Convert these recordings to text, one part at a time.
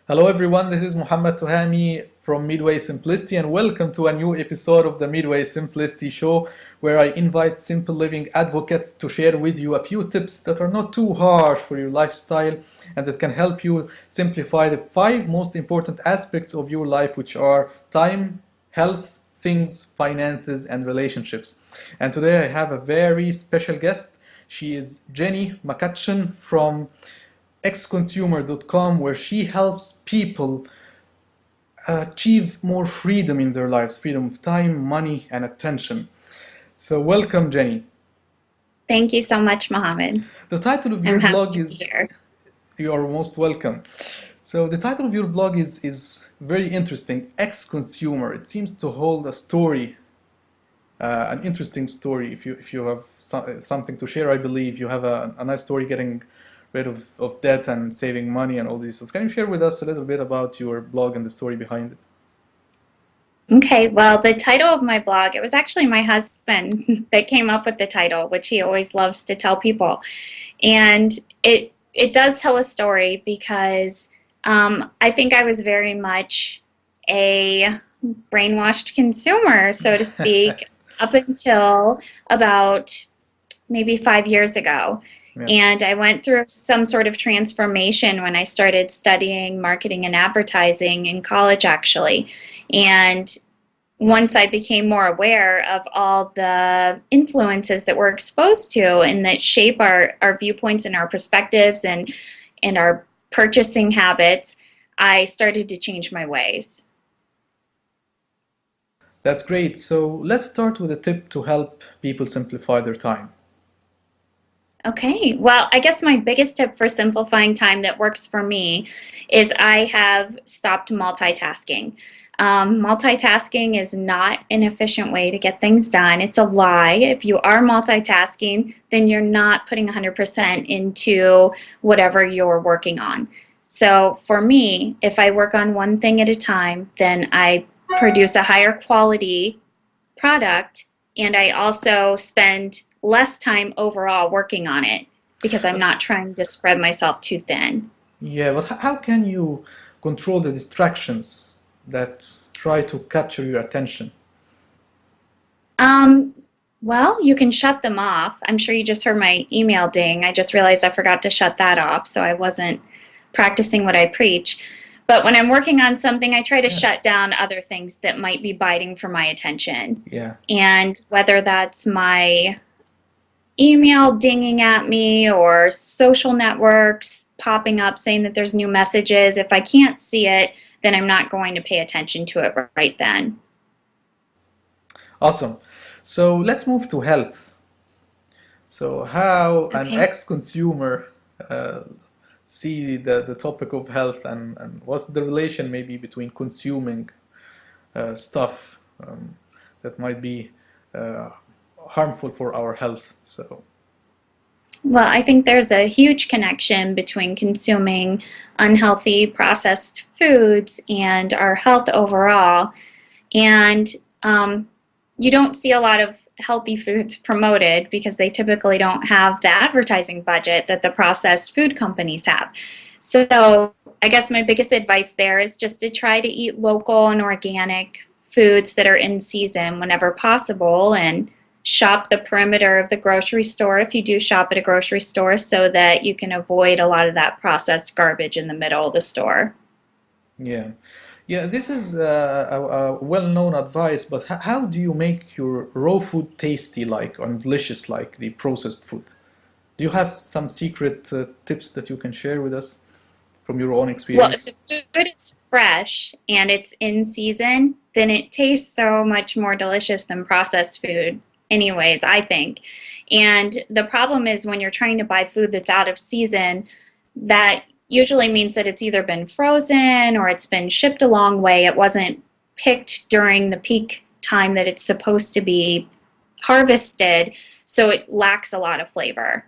Hello everyone, this is Muhammad Tuhami from Midway Simplicity and welcome to a new episode of the Midway Simplicity Show where I invite simple living advocates to share with you a few tips that are not too harsh for your lifestyle and that can help you simplify the 5 most important aspects of your life, which are time, health, things, finances and relationships. And today I have a very special guest. She is Jenny McCutcheon from xconsumer.com, where she helps people achieve more freedom in their lives, freedom of time, money, and attention. So, welcome, Jenny. Thank you so much, Mohammed. The title of your I'm happy blog to be is, here. you are most welcome. So, the title of your blog is very interesting, Ex-Consumer. It seems to hold a story, an interesting story. If you have something to share, I believe you have a nice story getting rid of debt and saving money and all these things. Can you share with us a little bit about your blog and the story behind it? Okay, well, the title of my blog, it was actually my husband that came up with the title, which he always loves to tell people. And it does tell a story because I think I was very much a brainwashed consumer, so to speak, up until about maybe 5 years ago. Yeah, And I went through some sort of transformation when I started studying marketing and advertising in college, actually. And once I became more aware of all the influences that we're exposed to and that shape our viewpoints and our perspectives and our purchasing habits, I started to change my ways. that's great. So let's start with a tip to help people simplify their time. Okay, well, I guess my biggest tip for simplifying time that works for me is I have stopped multitasking. Multitasking is not an efficient way to get things done. It's a lie. If you are multitasking, then you're not putting 100% into whatever you're working on. So for me, if I work on one thing at a time, then I produce a higher quality product, and I also spend less time overall working on it because I'm not trying to spread myself too thin. Yeah, but how can you control the distractions that try to capture your attention? Um, well, you can shut them off. I'm sure you just heard my email ding. I just realized I forgot to shut that off, so I wasn't practicing what I preach. But when I'm working on something, I try to Yeah, shut down other things that might be biting for my attention. yeah. And whether that's my email dinging at me or social networks popping up saying that there's new messages, if I can't see it, then I'm not going to pay attention to it right then. Awesome. So let's move to health. So how an Okay. ex-consumer uh, see the topic of health and what's the relation maybe between consuming stuff that might be uh, harmful for our health. So Well, I think there's a huge connection between consuming unhealthy processed foods and our health overall. And you don't see a lot of healthy foods promoted because they typically don't have the advertising budget that the processed food companies have. So I guess my biggest advice there is just to try to eat local and organic foods that are in season whenever possible, and shop the perimeter of the grocery store if you do shop at a grocery store so that you can avoid a lot of that processed garbage in the middle of the store. yeah, yeah, this is a well-known advice, but how do you make your raw food tasty like and delicious like the processed food? Do you have some secret tips that you can share with us from your own Well, if experience? the food is fresh and it's in season, then it tastes so much more delicious than processed food, anyways, I think. And the problem is when you're trying to buy food that's out of season, that usually means that it's either been frozen or it's been shipped a long way. It wasn't picked during the peak time that it's supposed to be harvested, so it lacks a lot of flavor.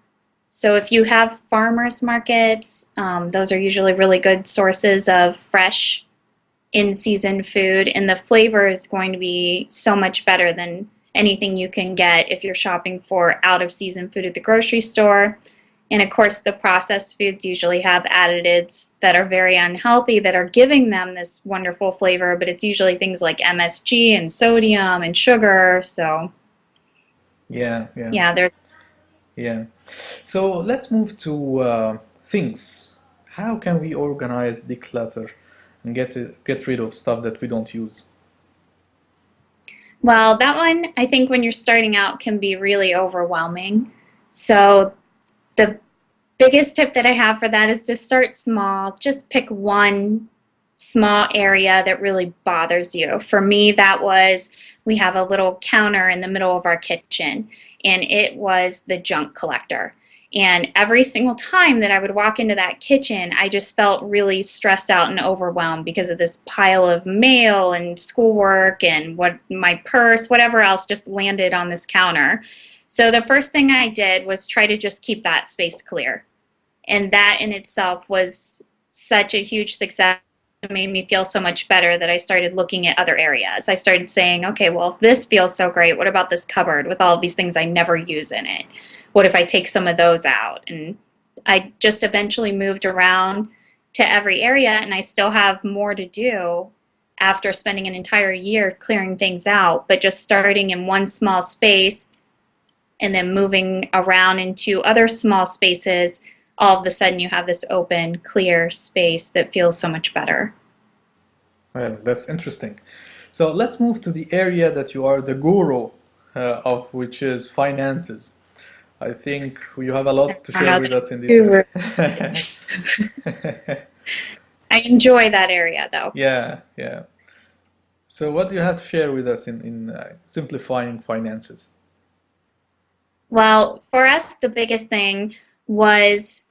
So if you have farmers markets, those are usually really good sources of fresh in-season food, and the flavor is going to be so much better than anything you can get if you're shopping for out-of-season food at the grocery store. And of course, the processed foods usually have additives that are very unhealthy that are giving them this wonderful flavor, but it's usually things like MSG and sodium and sugar. So, Yeah, yeah, yeah, there's yeah. So let's move to things. How can we organize, declutter, and get rid of stuff that we don't use? well, that one I think when you're starting out can be really overwhelming. So, the biggest tip that I have for that is to start small. Just pick one small area that really bothers you. For me, that was we have a little counter in the middle of our kitchen, and it was the junk collector. And every single time that I would walk into that kitchen, I just felt really stressed out and overwhelmed because of this pile of mail and schoolwork and what my purse, whatever else just landed on this counter. So the first thing I did was try to just keep that space clear. And that in itself was such a huge success. It made me feel so much better that I started looking at other areas. I started saying, okay, well, if this feels so great, what about this cupboard with all of these things I never use in it? What if I take some of those out? And I just eventually moved around to every area, and I still have more to do after spending an entire year clearing things out, but just starting in one small space and then moving around into other small spaces, all of a sudden you have this open, clear space that feels so much better. Well, that's interesting. So let's move to the area that you are the guru of, which is finances. I think you have a I lot to don't share know with us in this that area. I enjoy that area though. Yeah, yeah. So what do you have to share with us in simplifying finances? Well, for us, the biggest thing was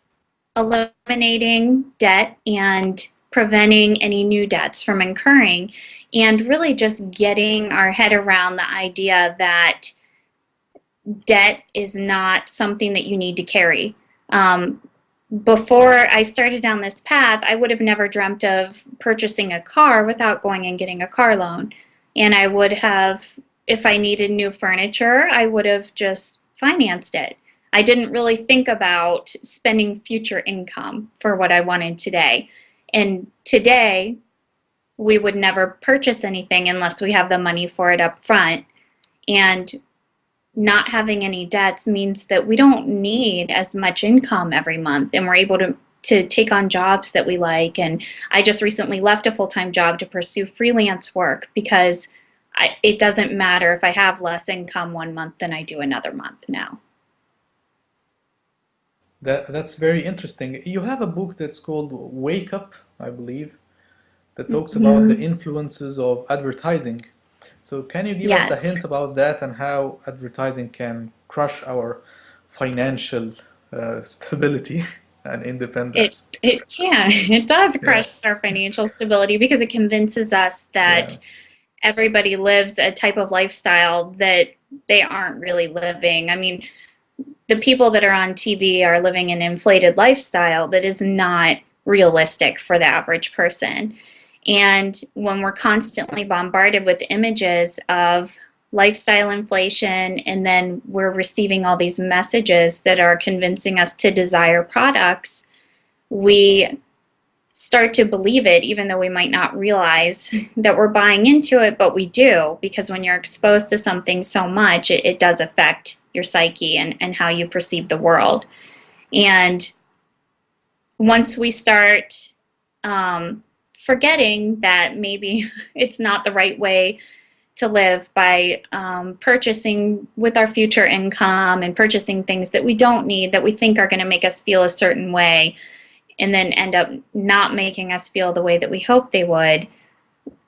eliminating debt and preventing any new debts from incurring, and really just getting our head around the idea that debt is not something that you need to carry. Um, Before I started down this path, I would have never dreamt of purchasing a car without going and getting a car loan. And I would have, if I needed new furniture, I would have just financed it. I didn't really think about spending future income for what I wanted today. And today, we would never purchase anything unless we have the money for it up front. And not having any debts means that we don't need as much income every month, and we're able to take on jobs that we like. And I just recently left a full-time job to pursue freelance work because it doesn't matter if I have less income one month than I do another month now. That's very interesting. You have a book that's called Wake Up, I believe, that talks about the Mhm. influences of advertising. So can you give us a Yes, hint about that and how advertising can crush our financial stability and it independence? it can. It does Yeah, crush our financial stability because it convinces us yeah, that everybody lives a type of lifestyle that they aren't really living. I mean, the people that are on TV are living an inflated lifestyle that is not realistic for the average person. And when we're constantly bombarded with images of lifestyle inflation, and then we're receiving all these messages that are convincing us to desire products, we start to believe it, even though we might not realize that we're buying into it, but we do, because when you're exposed to something so much, it does affect your psyche and how you perceive the world. And once we start forgetting that maybe it's not the right way to live by purchasing with our future income and purchasing things that we don't need, that we think are going to make us feel a certain way, and then end up not making us feel the way that we hope they would,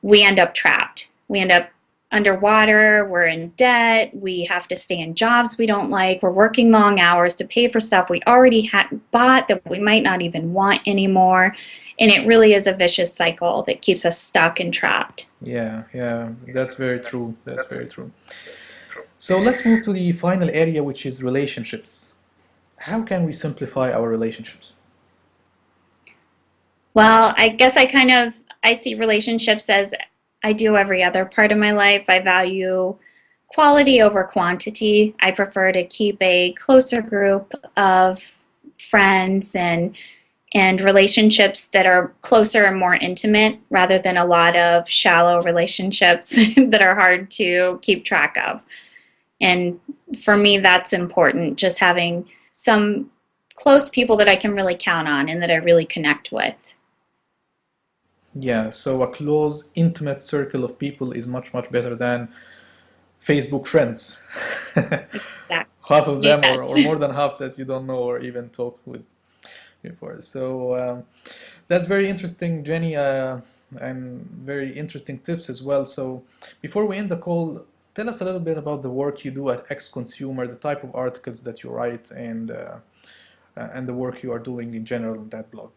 we end up trapped. We end up underwater, we're in debt, we have to stay in jobs we don't like, we're working long hours to pay for stuff we already had bought that we might not even want anymore. And it really is a vicious cycle that keeps us stuck and trapped. yeah, yeah. That's very true. That's very true. So let's move to the final area, which is relationships. How can we simplify our relationships? Well, I guess I see relationships as I do every other part of my life. I value quality over quantity. I prefer to keep a closer group of friends and relationships that are closer and more intimate rather than a lot of shallow relationships that are hard to keep track of. And for me, that's important, just having some close people that I can really count on and that I really connect with. Yeah, so a close, intimate circle of people is much, much better than Facebook friends. Exactly. Half of them, Yes. or more than half, that you don't know or even talk with before. So that's very interesting, Jenny, and very interesting tips as well. So before we end the call, tell us a little bit about the work you do at X Consumer, the type of articles that you write, and the work you are doing in general in that blog.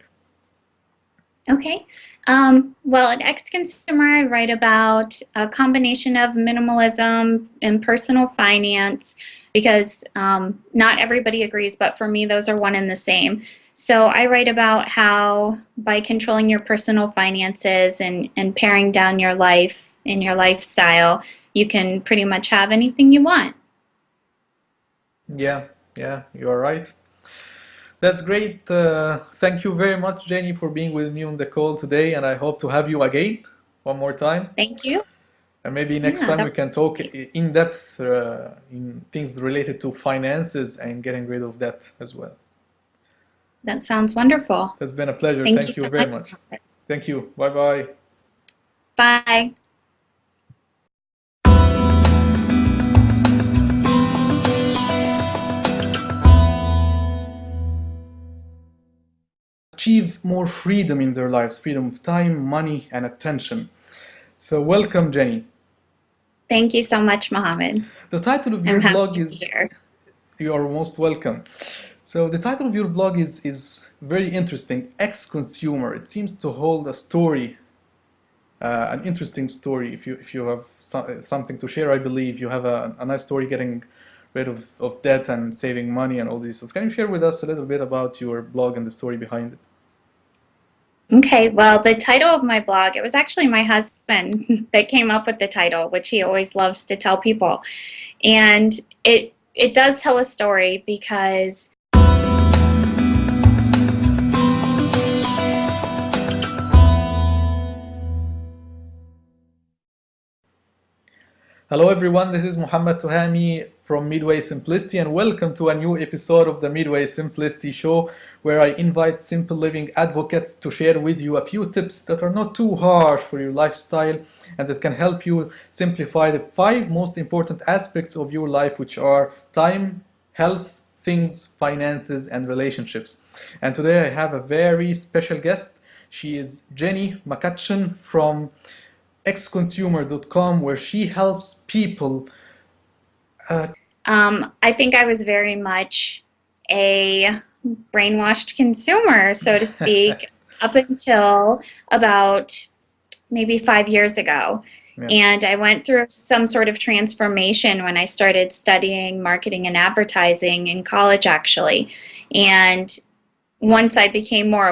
Okay. Well, at X Consumer, I write about a combination of minimalism and personal finance because not everybody agrees, but for me, those are one and the same. So I write about how by controlling your personal finances and paring down your life and your lifestyle, you can pretty much have anything you want. Yeah, yeah, you are right. That's great. Thank you very much, Jenny, for being with me on the call today, and I hope to have you again one more time. Thank you. And maybe next Yeah, time we can talk in depth in things related to finances and getting rid of debt as well. that sounds wonderful. It's been a pleasure. Thank you Thank you so very much. much. Thank you. Bye bye. Bye. Achieve more freedom in their lives, freedom of time, money, and attention. So, welcome, Jenny. Thank you so much, Mohammed. The title of I'm your happy blog to be is here. You are most welcome. So the title of your blog is very interesting. Ex-consumer. It seems to hold a story, an interesting story. If you have something to share, I believe you have a nice story getting rid of debt and saving money and all these things. Can you share with us a little bit about your blog and the story behind it? Okay, well, the title of my blog, it was actually my husband that came up with the title, which he always loves to tell people. And it does tell a story because Hello everyone, this is Muhammad Tuhami from Midway Simplicity and welcome to a new episode of the Midway Simplicity Show where I invite simple living advocates to share with you a few tips that are not too harsh for your lifestyle and that can help you simplify the 5 most important aspects of your life, which are time, health, things, finances, and relationships. And today I have a very special guest. She is Jenny McCutcheon from xconsumer.com, where she helps people. I think I was very much a brainwashed consumer, so to speak, up until about maybe 5 years ago. Yeah. And I went through some sort of transformation when I started studying marketing and advertising in college, actually. And once I became more